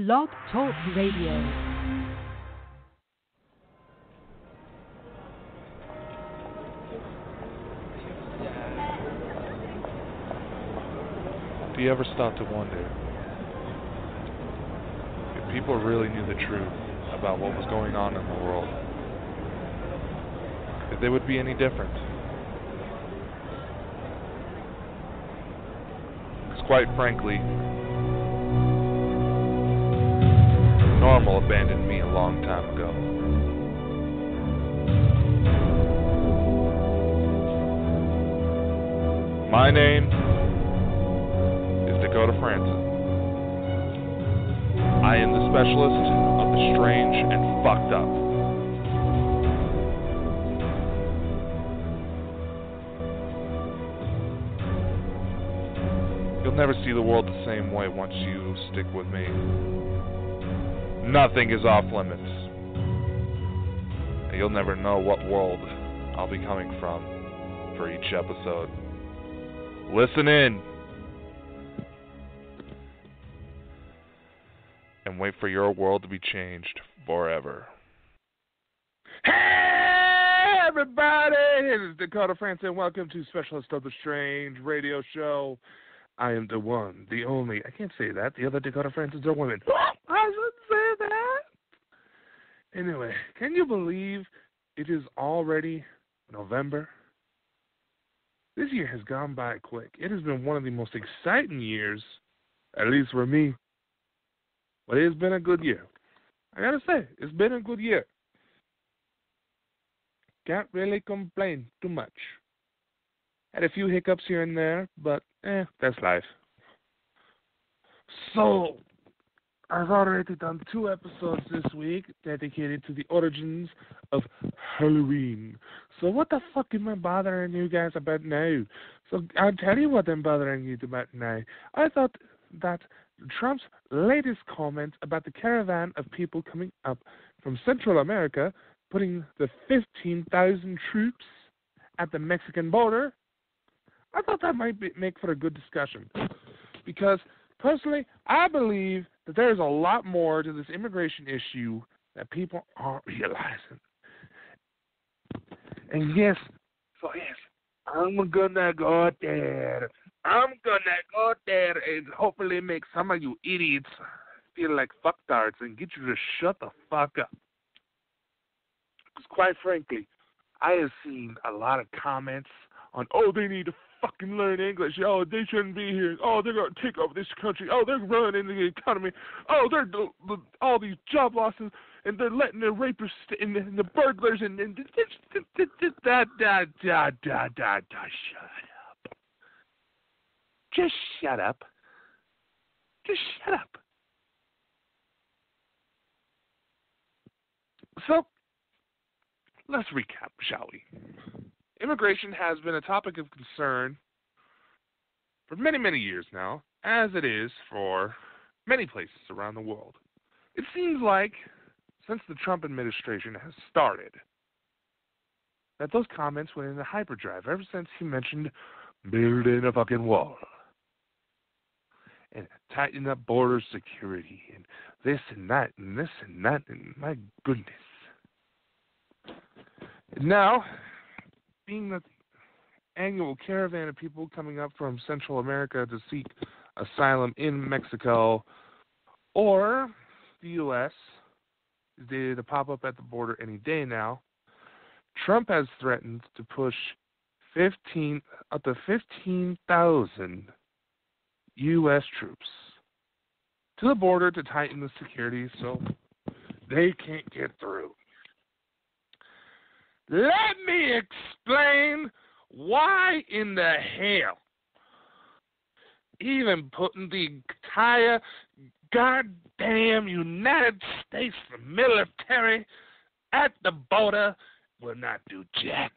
Blog Talk Radio. Do you ever stop to wonder if people really knew the truth about what was going on in the world, if they would be any different? Because quite frankly, normal abandoned me a long time ago. My name is Dakota Frandsen. I am the specialist of the strange and fucked up. You'll never see the world the same way once you stick with me. Nothing is off limits. And you'll never know what world I'll be coming from for each episode. Listen in. And wait for your world to be changed forever. Hey, everybody! This is Dakota Frandsen. Welcome to Specialist of the Strange radio show. I am the one, the only. I can't say that. The other Dakota Fransens are women. I shouldn't say that. Anyway, can you believe it is already November? This year has gone by quick. It has been one of the most exciting years, at least for me. But it's been a good year. I gotta say, it's been a good year. Can't really complain too much. Had a few hiccups here and there, but that's life. So, I've already done 2 episodes this week dedicated to the origins of Halloween. So what the fuck am I bothering you guys about now? So I'll tell you what I'm bothering you about now. I thought that Trump's latest comment about the caravan of people coming up from Central America, putting the 15,000 troops at the Mexican border, I thought that might make for a good discussion. Because, personally, I believe that there's a lot more to this immigration issue that people aren't realizing. And yes, I'm gonna go there. I'm gonna go there and hopefully make some of you idiots feel like fucktards and get you to shut the fuck up. Because quite frankly, I have seen a lot of comments on, they need to fucking learn English. They shouldn't be here. They're going to take over this country. They're ruining the economy. They're all these job losses, and they're letting the rapists and the burglars and shut up. Just shut up. Just shut up. So, let's recap, shall we? Immigration has been a topic of concern for many, many years now, as it is for many places around the world. It seems like, since the Trump administration has started, that those comments went into hyperdrive ever since he mentioned building a fucking wall and tightening up border security and this and that and this and that, and my goodness. Now, being that the annual caravan of people coming up from Central America to seek asylum in Mexico or the U.S. is dated to pop up at the border any day now, Trump has threatened to push up to 15,000 U.S. troops to the border to tighten the security so they can't get through. Let me explain why in the hell even putting the entire goddamn United States military at the border will not do jack.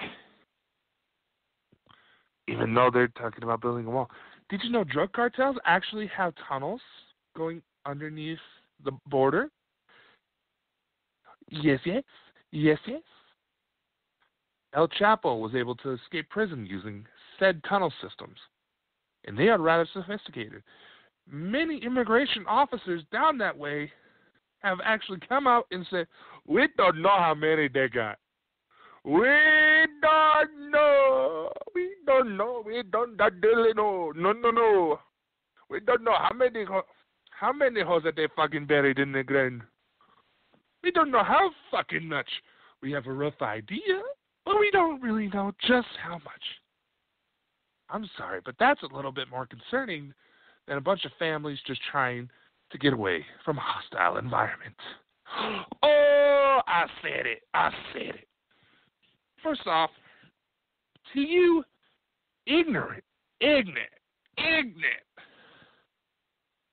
Even though they're talking about building a wall. Did you know drug cartels actually have tunnels going underneath the border? Yes. El Chapo was able to escape prison using said tunnel systems, and they are rather sophisticated. many immigration officers down that way have actually come out and said, we don't know how many they got. We don't know. We don't know. We don't really know. No. We don't know how many hoes that they fucking buried in the ground. We don't know how fucking much. We have a rough idea, but we don't really know just how much. I'm sorry, but that's a little bit more concerning than a bunch of families just trying to get away from a hostile environment. Oh, I said it. First off, to you ignorant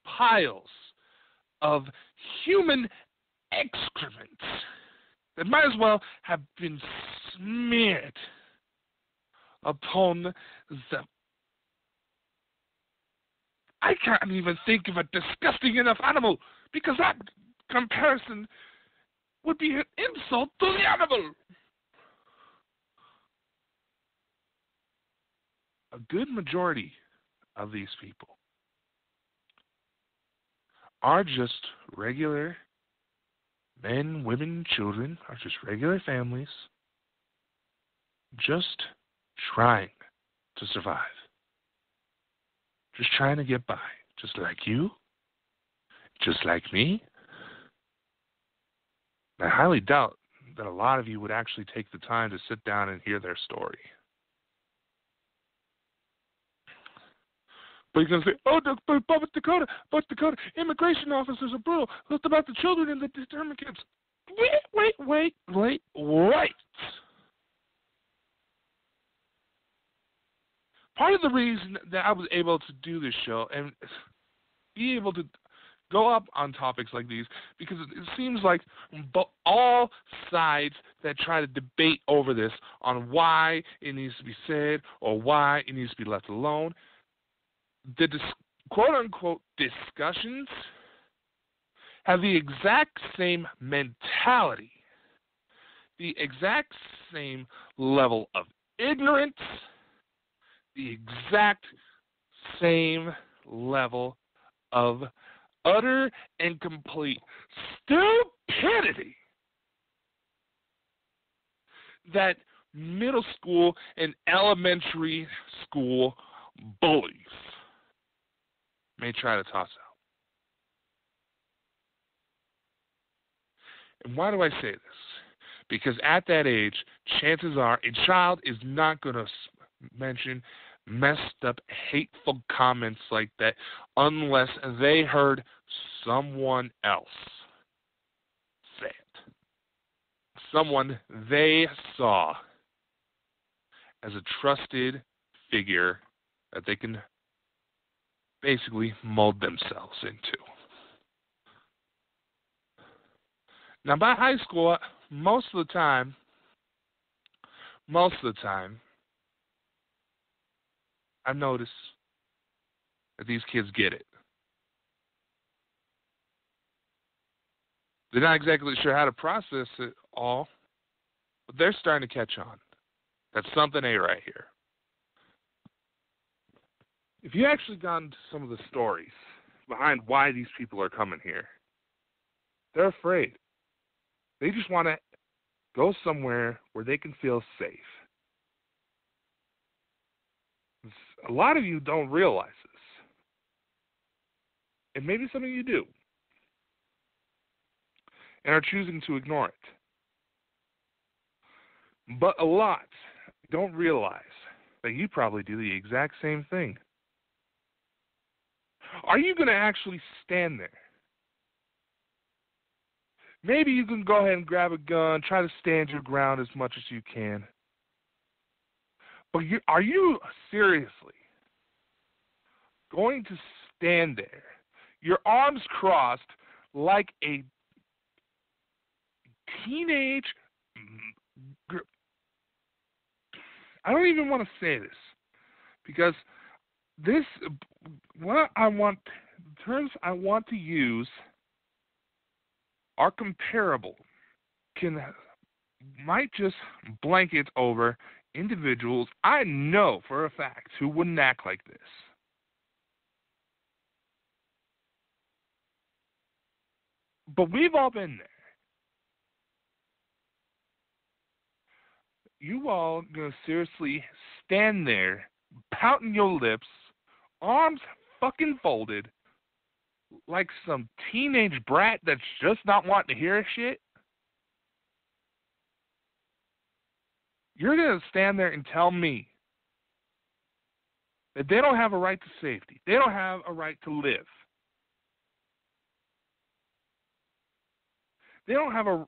piles of human excrement that might as well have been smeared upon the... I can't even think of a disgusting enough animal because that comparison would be an insult to the animal. A good majority of these people are just regular men, women, children, are just regular families just trying to survive. Just trying to get by. Just like you. Just like me. I highly doubt that a lot of you would actually take the time to sit down and hear their story. But you're going to say, oh, but Dakota, immigration officers are brutal. What about the children in the internment camps? Wait. Part of the reason that I was able to do this show and be able to go up on topics like these, because it seems like all sides that try to debate over this on why it needs to be said or why it needs to be left alone, the quote-unquote discussions have the exact same mentality, the exact same level of ignorance, the exact same level of utter and complete stupidity that middle school and elementary school bullies may try to toss out. And why do I say this? Because at that age, chances are a child is not going to mention messed up, hateful comments like that unless they heard someone else say it. Someone they saw as a trusted figure that they can basically mold themselves into. Now, by high school, most of the time, I've noticed that these kids get it. They're not exactly sure how to process it all, but they're starting to catch on. That's something ain't right here. If you actually got into some of the stories behind why these people are coming here, they're afraid. They just want to go somewhere where they can feel safe. A lot of you don't realize this. And maybe some of you do. And are choosing to ignore it. But a lot don't realize that you probably do the exact same thing. Are you going to actually stand there? Maybe you can go ahead and grab a gun, try to stand your ground as much as you can. But are you seriously going to stand there, your arms crossed, like a teenage... I don't even want to say this, because the terms I want to use are comparable, might just blanket over individuals I know for a fact who wouldn't act like this. But we've all been there. You all gonna seriously stand there, pouting your lips, arms fucking folded, like some teenage brat that's just not wanting to hear shit? You're gonna stand there and tell me that they don't have a right to safety. They don't have a right to live. They don't have a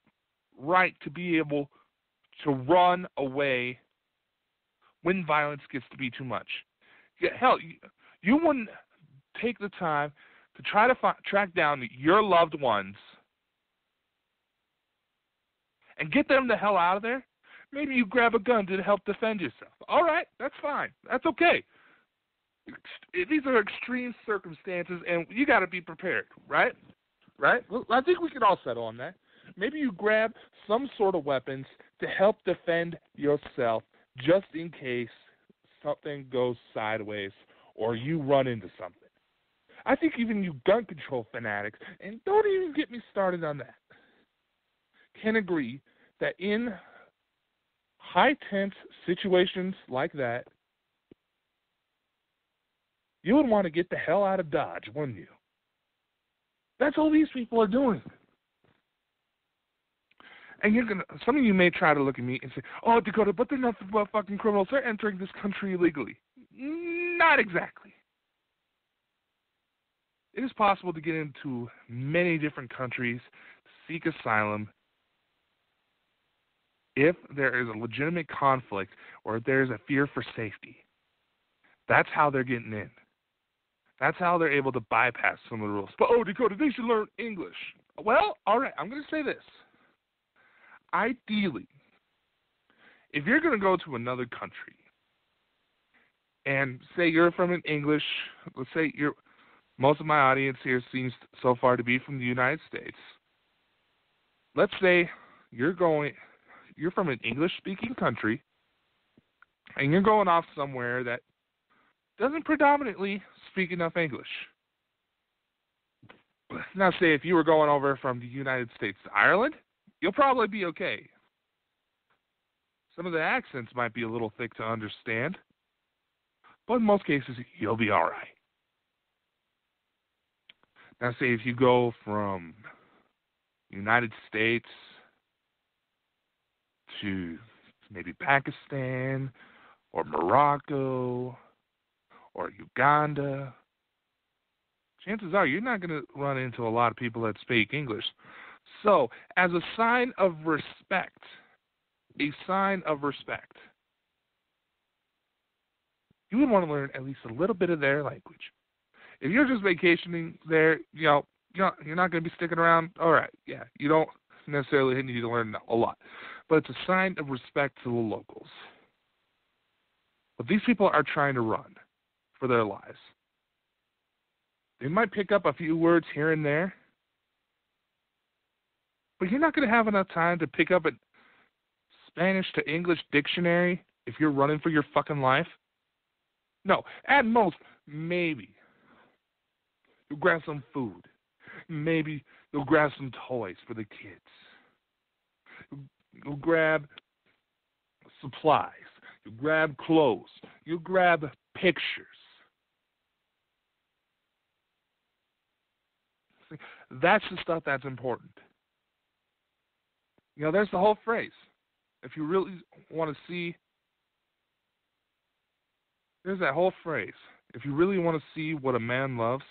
right to be able to run away when violence gets to be too much. Hell, you wouldn't take the time to try to track down your loved ones and get them the hell out of there? Maybe you grab a gun to help defend yourself. All right, that's fine. That's okay. These are extreme circumstances, and you got to be prepared, right? Right? Well, I think we can all settle on that. Maybe you grab some sort of weapons to help defend yourself just in case something goes sideways or you run into something. I think even you gun control fanatics, and don't even get me started on that, can agree that in high tense situations like that, you would want to get the hell out of Dodge, wouldn't you? That's all these people are doing. And some of you may try to look at me and say, oh, Dakota, but they're not fucking criminals. They're entering this country illegally. Not exactly. It is possible to get into many different countries, seek asylum, if there is a legitimate conflict or if there is a fear for safety. That's how they're getting in. That's how they're able to bypass some of the rules. But, oh, Dakota, they should learn English. Well, all right, I'm going to say this. Ideally, if you're going to go to another country and say you're from an English, let's say most of my audience here seems so far to be from the United States. Let's say you're from an English-speaking country and you're going off somewhere that doesn't predominantly speak enough English. Now, say if you were going over from the United States to Ireland, you'll probably be okay. Some of the accents might be a little thick to understand, but in most cases, you'll be all right. Now, say if you go from United States to maybe Pakistan or Morocco or Uganda, chances are you're not going to run into a lot of people that speak English. So, as a sign of respect, you would want to learn at least a little bit of their language. If you're just vacationing there, you're not going to be sticking around. All right, yeah, you don't necessarily need to learn a lot, but it's a sign of respect to the locals. But these people are trying to run for their lives. They might pick up a few words here and there, but you're not going to have enough time to pick up a Spanish to English dictionary if you're running for your fucking life. No, at most, maybe you'll grab some food. Maybe you'll grab some toys for the kids. You'll grab supplies. You'll grab clothes. You'll grab pictures. See, that's the stuff that's important. There's the whole phrase. If you really want to see, there's that whole phrase. If you really want to see what a man loves,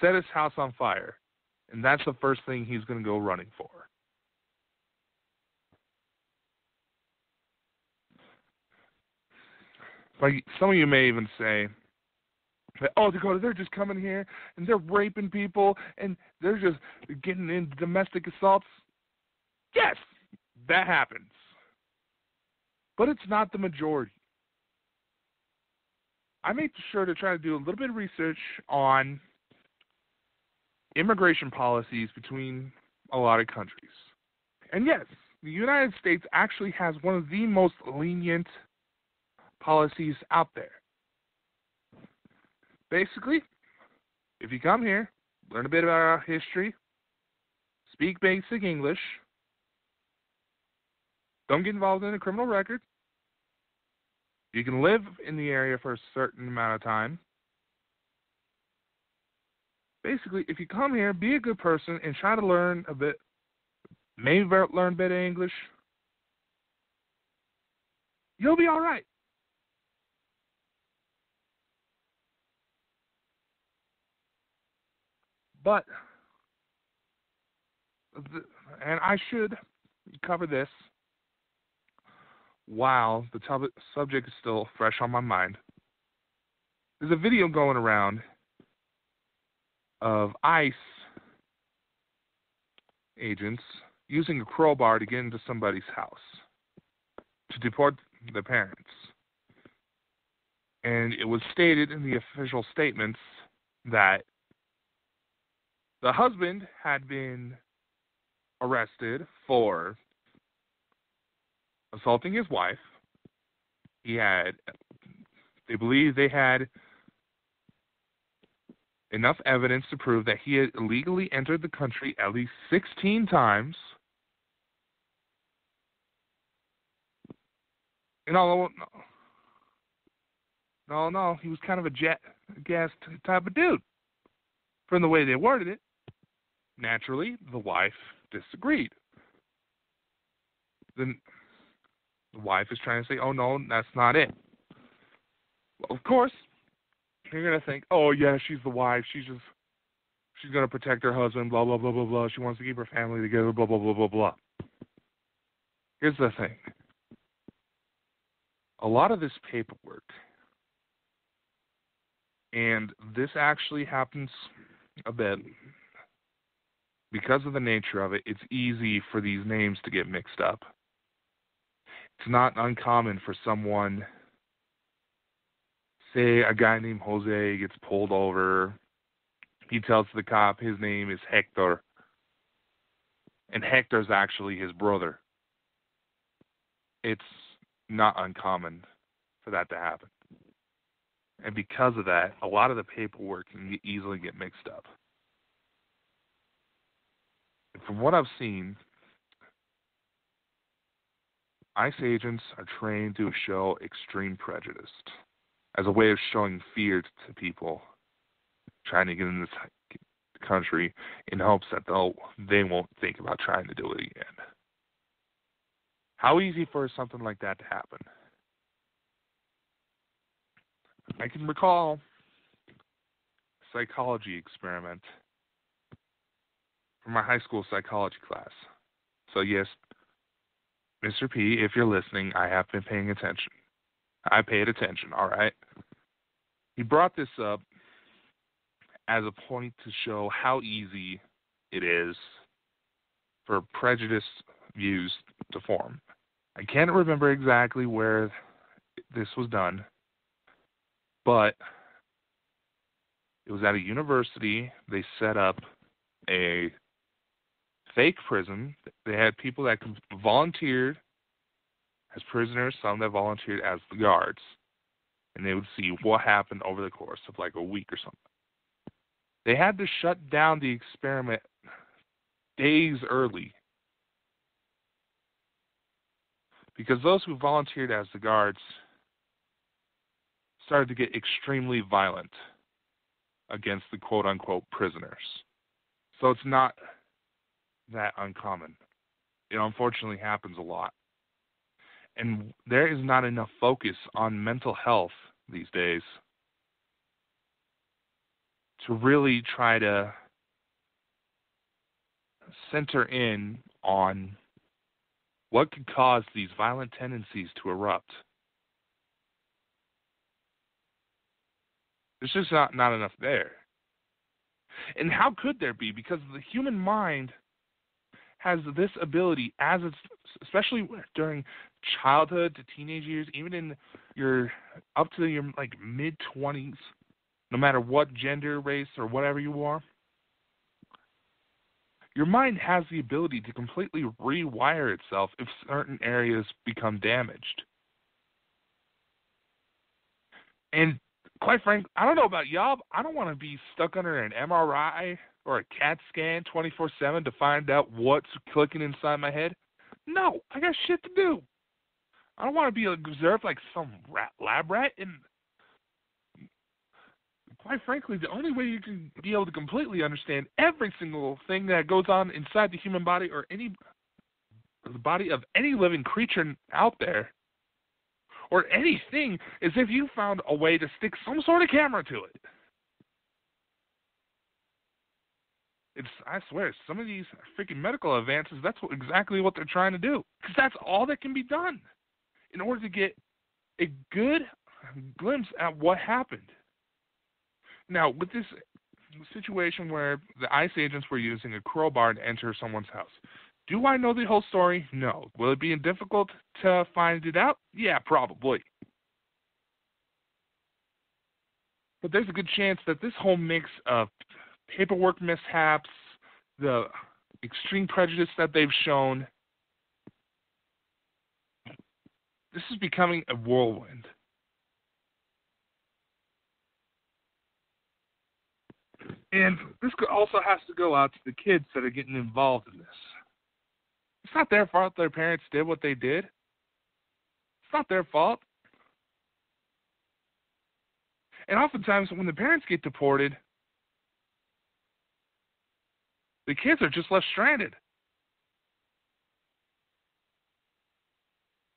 set his house on fire, and that's the first thing he's going to go running for. But some of you may even say, oh, Dakota, they're just coming here, and they're raping people, and they're just getting into domestic assaults. Yes, that happens. But it's not the majority. I made sure to try to do a little bit of research on immigration policies between a lot of countries. And yes, the United States actually has one of the most lenient policies out there. Basically, if you come here, learn a bit about our history, speak basic English, don't get involved in a criminal record, you can live in the area for a certain amount of time. Basically, if you come here, be a good person and try to learn a bit, maybe learn a bit of English, you'll be all right. But, and I should cover this while the subject is still fresh on my mind. There's a video going around of ICE agents using a crowbar to get into somebody's house to deport the parents. And it was stated in the official statements that the husband had been arrested for assaulting his wife. They believe they had enough evidence to prove that he had illegally entered the country at least 16 times. And no, he was kind of a gas type of dude. From the way they worded it, naturally, the wife disagreed. Then the wife is trying to say, oh, no, that's not it. Well, of course, you're going to think, oh, yeah, she's the wife. She's going to protect her husband, blah, blah, blah, blah, blah. She wants to keep her family together, blah, blah, blah, blah, blah. Here's the thing. A lot of this paperwork, and this actually happens a bit, because of the nature of it, it's easy for these names to get mixed up. It's not uncommon for someone, say a guy named Jose gets pulled over, he tells the cop his name is Hector, and Hector's actually his brother. It's not uncommon for that to happen. And because of that, a lot of the paperwork can easily get mixed up. From what I've seen, ICE agents are trained to show extreme prejudice as a way of showing fear to people trying to get in this country in hopes that they won't think about trying to do it again. How easy for something like that to happen? I can recall a psychology experiment from my high school psychology class. So yes, Mr. P, if you're listening, I have been paying attention. I paid attention, all right? He brought this up as a point to show how easy it is for prejudiced views to form. I can't remember exactly where this was done, but it was at a university. They set up a fake prison. They had people that volunteered as prisoners, some that volunteered as the guards, and they would see what happened over the course of like a week or something. They had to shut down the experiment days early because those who volunteered as the guards started to get extremely violent against the quote-unquote prisoners. So it's not that uncommon. It unfortunately happens a lot. And there is not enough focus on mental health these days to really try to center in on what could cause these violent tendencies to erupt. There's just not enough there. And how could there be? Because the human mind has this ability, especially during childhood to teenage years, even in your up to your like mid-20s, no matter what gender, race, or whatever you are, your mind has the ability to completely rewire itself if certain areas become damaged. And quite frankly, I don't know about y'all, but I don't want to be stuck under an MRI or a CAT scan 24/7 to find out what's clicking inside my head? No, I got shit to do. I don't want to be observed like some lab rat. And quite frankly, the only way you can be able to completely understand every single thing that goes on inside the human body or the body of any living creature out there or anything is if you found a way to stick some sort of camera to it. I swear, some of these freaking medical advances, that's exactly what they're trying to do. Because that's all that can be done in order to get a good glimpse at what happened. Now, with this situation where the ICE agents were using a crowbar to enter someone's house, do I know the whole story? No. Will it be difficult to find it out? Yeah, probably. But there's a good chance that this whole mix of paperwork mishaps, the extreme prejudice that they've shown, this is becoming a whirlwind. And this also has to go out to the kids that are getting involved in this. It's not their fault their parents did what they did. It's not their fault. And oftentimes when the parents get deported, the kids are just left stranded.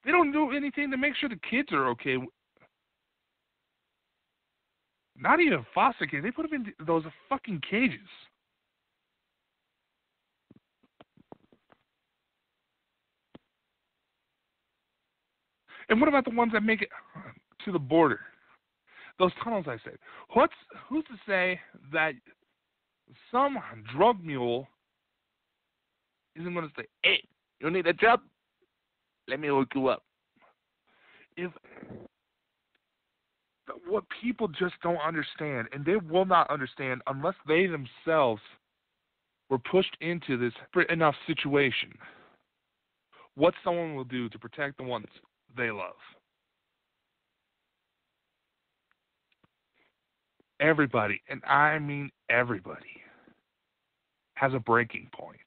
They don't do anything to make sure the kids are okay. Not even foster kids. They put them in those fucking cages. And what about the ones that make it to the border? Those tunnels, I said. Who's to say that some drug mule isn't going to say, hey, you need a job? Let me hook you up. What people just don't understand, and they will not understand unless they themselves were pushed into this enough situation, what someone will do to protect the ones they love. Everybody, and I mean everybody, has a breaking point.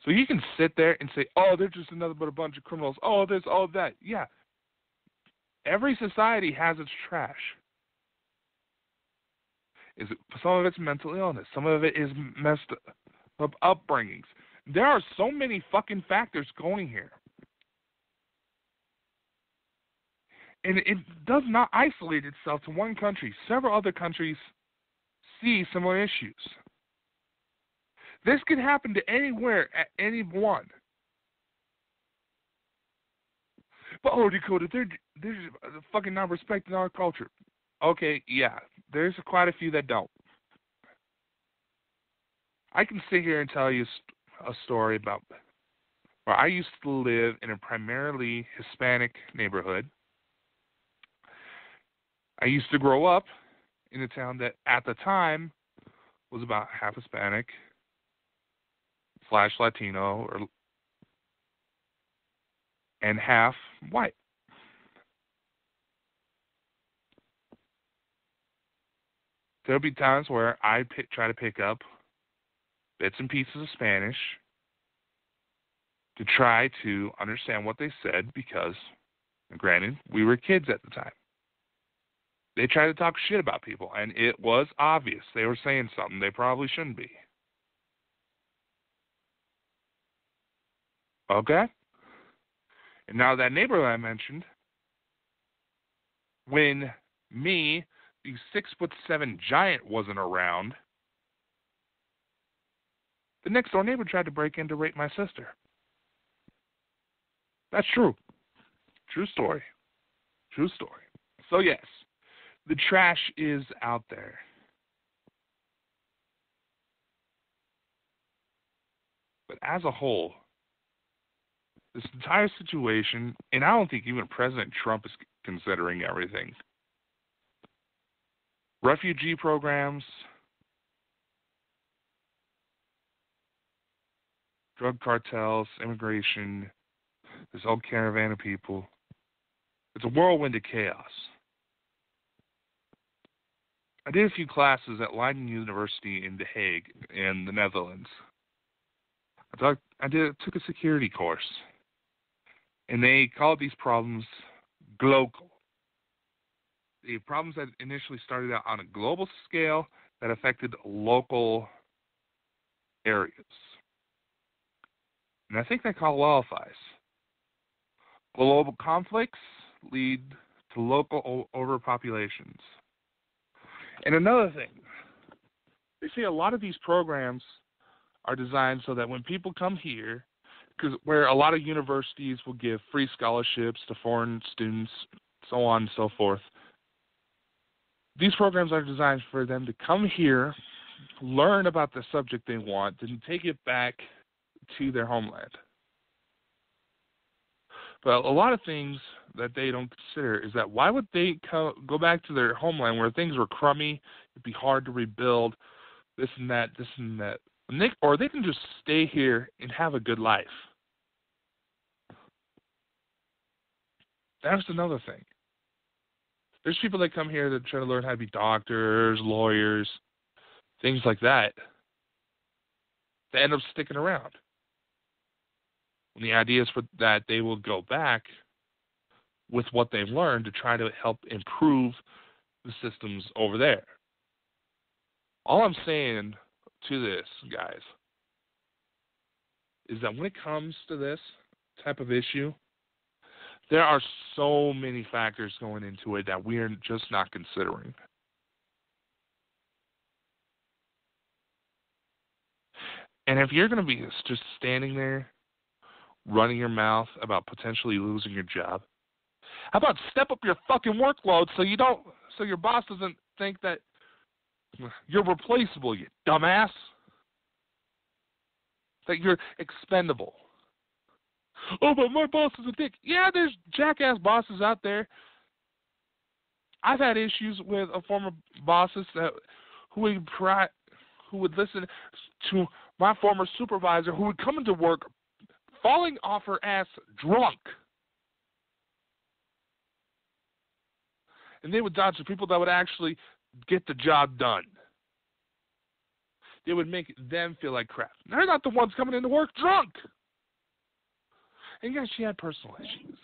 So you can sit there and say, oh, they're just another but a bunch of criminals. Oh, there's all that. Yeah. Every society has its trash. Some of it's mental illness. Some of it is messed up upbringings. There are so many fucking factors going here. And it does not isolate itself to one country. Several other countries see similar issues. This could happen to anywhere at any one. But, oh, Dakota, they're fucking not respecting our culture. Okay, yeah, there's quite a few that don't. I can sit here and tell you a story about where I used to live in a primarily Hispanic neighborhood. I used to grow up in a town that at the time was about half Hispanic / Latino and half white. There'll be times where I try to pick up bits and pieces of Spanish to try to understand what they said because, granted, we were kids at the time. They tried to talk shit about people, and it was obvious they were saying something they probably shouldn't be. Okay? And now that neighborhood I mentioned, when me, the 6'7" giant, wasn't around, the next door neighbor tried to break in to rape my sister. That's true. True story. True story. So yes, the trash is out there. But as a whole, this entire situation, and I don't think even President Trump is considering everything. Refugee programs, drug cartels, immigration, this whole caravan of people. It's a whirlwind of chaos. I did a few classes at Leiden University in The Hague in the Netherlands. I took a security course, and they called these problems global. The problems that initially started out on a global scale that affected local areas. And I think that qualifies. Global conflicts lead to local overpopulations. And another thing, they say a lot of these programs are designed so that when people come here, because where a lot of universities will give free scholarships to foreign students, so on and so forth, these programs are designed for them to come here, learn about the subject they want, and take it back to their homeland. But a lot of things that they don't consider is that why would they go back to their homeland where things were crummy, it'd be hard to rebuild, this and that. Or they can just stay here and have a good life. That's another thing. There's people that come here that try to learn how to be doctors, lawyers, things like that. They end up sticking around. And the idea is that they will go back with what they've learned to try to help improve the systems over there. All I'm saying to this, guys, is that when it comes to this type of issue, there are so many factors going into it that we are just not considering. And if you're going to be just standing there running your mouth about potentially losing your job, how about step up your fucking workload so your boss doesn't think that you're replaceable, you dumbass, that you're expendable. Oh, but my boss is a dick. Yeah, there's jackass bosses out there. I've had issues with a former bosses who would listen to my former supervisor, who would come into work falling off her ass drunk. And they would dodge the people that would actually get the job done. They would make them feel like crap. They're not the ones coming into work drunk. And yes, she had personal issues.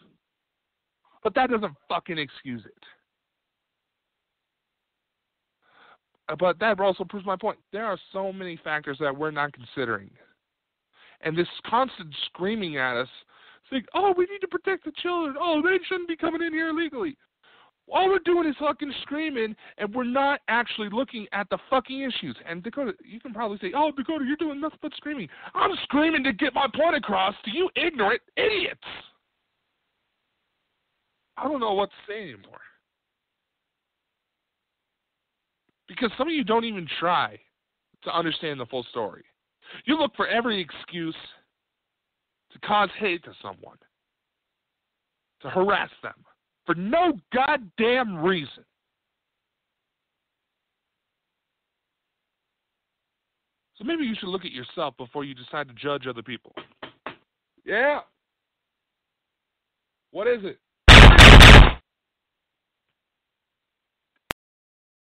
But that doesn't fucking excuse it. But that also proves my point. There are so many factors that we're not considering. And this constant screaming at us, saying, oh, we need to protect the children. Oh, they shouldn't be coming in here illegally. All we're doing is fucking screaming, and we're not actually looking at the fucking issues. And Dakota, you can probably say, oh, Dakota, you're doing nothing but screaming. I'm screaming to get my point across to you ignorant idiots. I don't know what to say anymore. Because some of you don't even try to understand the full story. You look for every excuse to cause hate to someone, to harass them, for no goddamn reason. So maybe you should look at yourself before you decide to judge other people. Yeah. What is it?